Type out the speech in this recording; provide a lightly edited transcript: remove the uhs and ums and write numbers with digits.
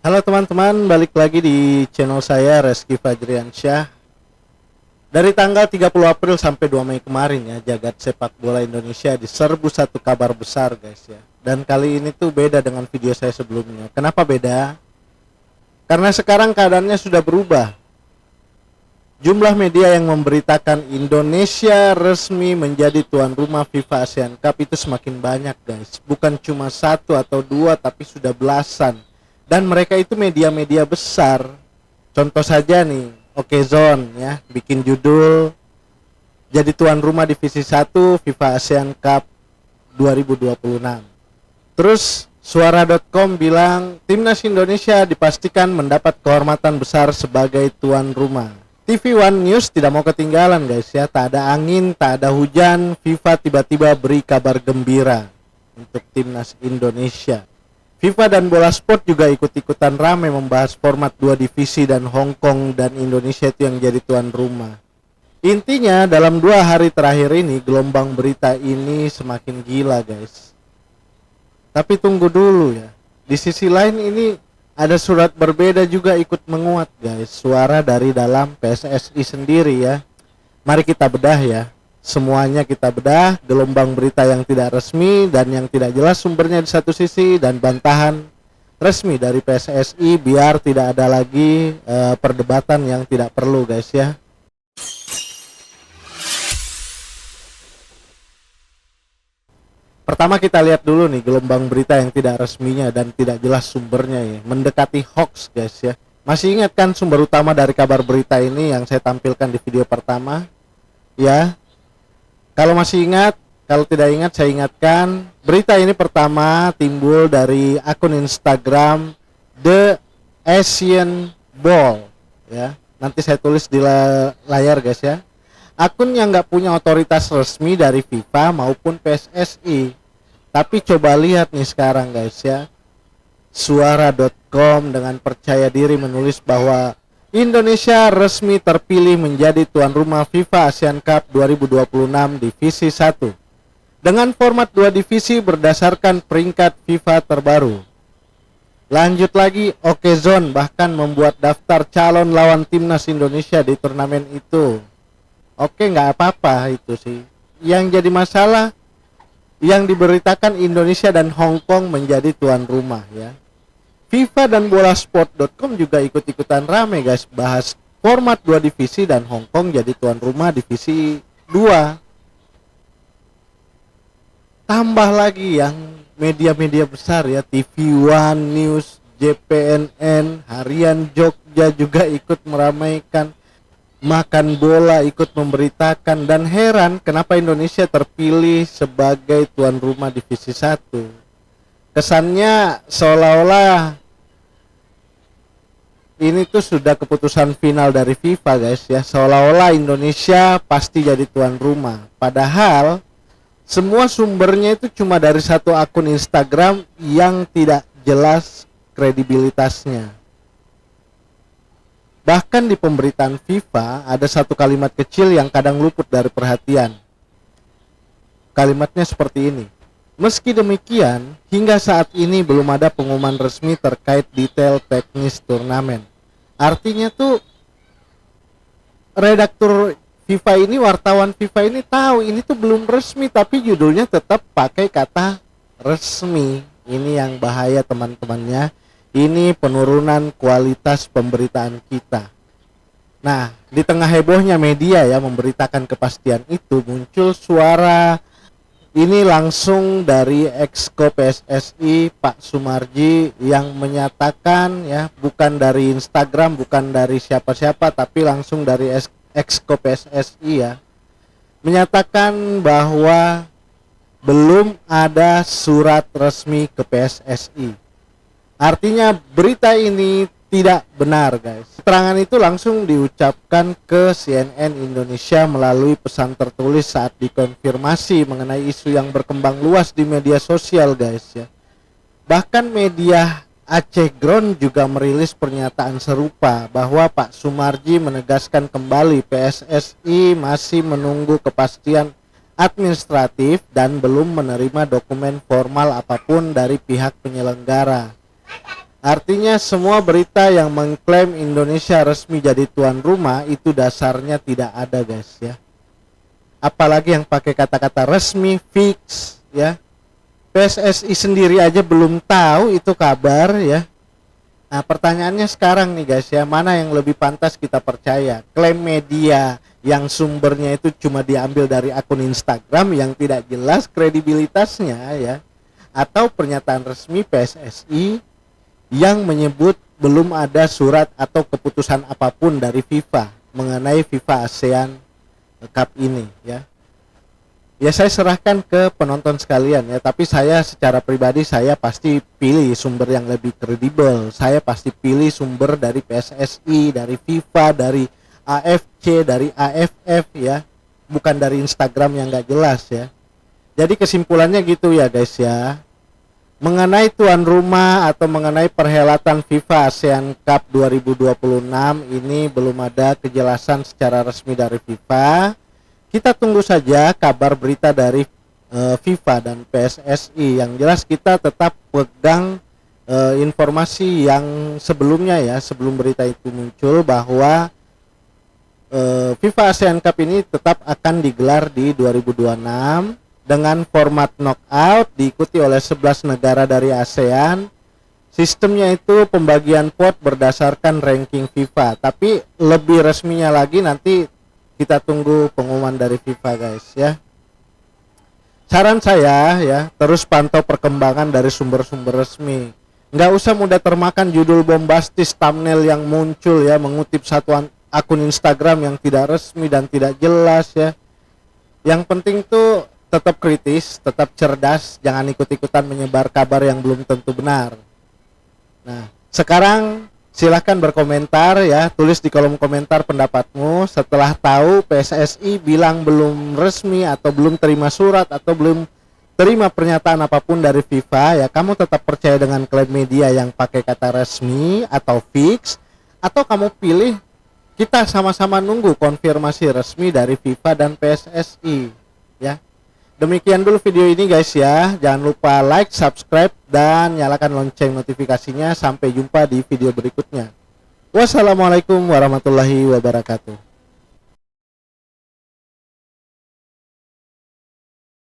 Halo teman-teman, balik lagi di channel saya Reski Fajriansyah. Dari tanggal 30 April sampai 2 Mei kemarin ya, jagat sepak bola Indonesia diserbu satu kabar besar guys ya. Dan kali ini tuh beda dengan video saya sebelumnya. Kenapa beda? Karena sekarang keadaannya sudah berubah. Jumlah media yang memberitakan Indonesia resmi menjadi tuan rumah FIFA ASEAN Cup itu semakin banyak guys. Bukan cuma satu atau dua, tapi sudah belasan. Dan mereka itu media-media besar. Contoh saja nih, Okezone ya, bikin judul jadi tuan rumah divisi 1 FIFA ASEAN Cup 2026. Terus suara.com bilang Timnas Indonesia dipastikan mendapat kehormatan besar sebagai tuan rumah. TV One News tidak mau ketinggalan guys ya, tak ada angin, tak ada hujan, FIFA tiba-tiba beri kabar gembira untuk Timnas Indonesia. FIFA dan Bola Sport juga ikut-ikutan ramai membahas format dua divisi dan Hong Kong dan Indonesia itu yang jadi tuan rumah. Intinya dalam 2 hari terakhir ini gelombang berita ini semakin gila guys. Tapi tunggu dulu ya. Di sisi lain ini ada surat berbeda juga ikut menguat guys. Suara dari dalam PSSI sendiri ya. Mari kita bedah ya. Semuanya kita bedah, gelombang berita yang tidak resmi dan yang tidak jelas sumbernya di satu sisi, dan bantahan resmi dari PSSI biar tidak ada lagi perdebatan yang tidak perlu guys ya. Pertama kita lihat dulu nih gelombang berita yang tidak resminya dan tidak jelas sumbernya ya, mendekati hoax guys ya. Masih ingat kan sumber utama dari kabar berita ini yang saya tampilkan di video pertama ya? Kalau masih ingat, kalau tidak ingat saya ingatkan, berita ini pertama timbul dari akun Instagram The Asian Ball ya. Nanti saya tulis di layar guys ya. Akun yang nggak punya otoritas resmi dari FIFA maupun PSSI. Tapi coba lihat nih sekarang guys ya. Suara.com dengan percaya diri menulis bahwa Indonesia resmi terpilih menjadi tuan rumah FIFA ASEAN Cup 2026 divisi 1 dengan format 2 divisi berdasarkan peringkat FIFA terbaru. Lanjut lagi, Okezone bahkan membuat daftar calon lawan timnas Indonesia di turnamen itu. Oke, nggak apa-apa itu sih. Yang jadi masalah yang diberitakan Indonesia dan Hong Kong menjadi tuan rumah ya. FIFA dan bolasport.com juga ikut-ikutan rame guys bahas format 2 divisi dan Hong Kong jadi tuan rumah divisi 2. Tambah lagi yang media-media besar ya, TV One News, JPNN, Harian Jogja juga ikut meramaikan, Makan Bola ikut memberitakan, dan heran kenapa Indonesia terpilih sebagai tuan rumah divisi 1. Kesannya seolah-olah ini tuh sudah keputusan final dari FIFA guys ya, seolah-olah Indonesia pasti jadi tuan rumah. Padahal semua sumbernya itu cuma dari satu akun Instagram yang tidak jelas kredibilitasnya. Bahkan di pemberitaan FIFA ada satu kalimat kecil yang kadang luput dari perhatian. Kalimatnya seperti ini: meski demikian, hingga saat ini belum ada pengumuman resmi terkait detail teknis turnamen. Artinya tuh redaktur FIFA ini, wartawan FIFA ini tahu ini tuh belum resmi, tapi judulnya tetap pakai kata resmi. Ini yang bahaya teman-temannya. Ini penurunan kualitas pemberitaan kita. Nah, di tengah hebohnya media ya memberitakan kepastian itu, muncul suara ini langsung dari Exco PSSI Pak Sumarji yang menyatakan ya, bukan dari Instagram, bukan dari siapa-siapa, tapi langsung dari Exco PSSI ya, menyatakan bahwa belum ada surat resmi ke PSSI. Artinya berita ini tidak benar guys. Keterangan itu langsung diucapkan ke CNN Indonesia melalui pesan tertulis saat dikonfirmasi mengenai isu yang berkembang luas di media sosial guys ya. Bahkan media Aceh Ground juga merilis pernyataan serupa bahwa Pak Sumarji menegaskan kembali PSSI masih menunggu kepastian administratif dan belum menerima dokumen formal apapun dari pihak penyelenggara. Artinya semua berita yang mengklaim Indonesia resmi jadi tuan rumah itu dasarnya tidak ada, guys, ya. Apalagi yang pakai kata-kata resmi, fix, ya. PSSI sendiri aja belum tahu itu kabar, ya. Nah, pertanyaannya sekarang nih, guys, ya, mana yang lebih pantas kita percaya? Klaim media yang sumbernya itu cuma diambil dari akun Instagram yang tidak jelas kredibilitasnya, ya, atau pernyataan resmi PSSI yang menyebut belum ada surat atau keputusan apapun dari FIFA mengenai FIFA ASEAN Cup ini, ya. Ya, saya serahkan ke penonton sekalian, ya, tapi saya secara pribadi saya pasti pilih sumber yang lebih kredibel. Saya pasti pilih sumber dari PSSI, dari FIFA, dari AFC, dari AFF, ya, bukan dari Instagram yang nggak jelas, ya. Jadi kesimpulannya gitu ya, guys, ya. Mengenai tuan rumah atau mengenai perhelatan FIFA ASEAN Cup 2026 ini belum ada kejelasan secara resmi dari FIFA. Kita tunggu saja kabar berita dari FIFA dan PSSI. Yang jelas kita tetap pegang informasi yang sebelumnya, ya, sebelum berita itu muncul, bahwa FIFA ASEAN Cup ini tetap akan digelar di 2026 dengan format knockout, diikuti oleh 11 negara dari ASEAN. Sistemnya itu pembagian pot berdasarkan ranking FIFA, tapi lebih resminya lagi nanti kita tunggu pengumuman dari FIFA, guys, ya. Saran saya, ya, terus pantau perkembangan dari sumber-sumber resmi. Nggak usah mudah termakan judul bombastis, thumbnail yang muncul, ya, mengutip satu akun Instagram yang tidak resmi dan tidak jelas, ya. Yang penting tuh tetap kritis, tetap cerdas, jangan ikut-ikutan menyebar kabar yang belum tentu benar. Nah, sekarang silahkan berkomentar, ya, tulis di kolom komentar pendapatmu setelah tahu PSSI bilang belum resmi atau belum terima surat atau belum terima pernyataan apapun dari FIFA, ya. Kamu tetap percaya dengan klaim media yang pakai kata resmi atau fix, atau kamu pilih kita sama-sama nunggu konfirmasi resmi dari FIFA dan PSSI, ya. Demikian dulu video ini, guys, ya. Jangan lupa like, subscribe, dan nyalakan lonceng notifikasinya. Sampai jumpa di video berikutnya. Wassalamualaikum warahmatullahi wabarakatuh.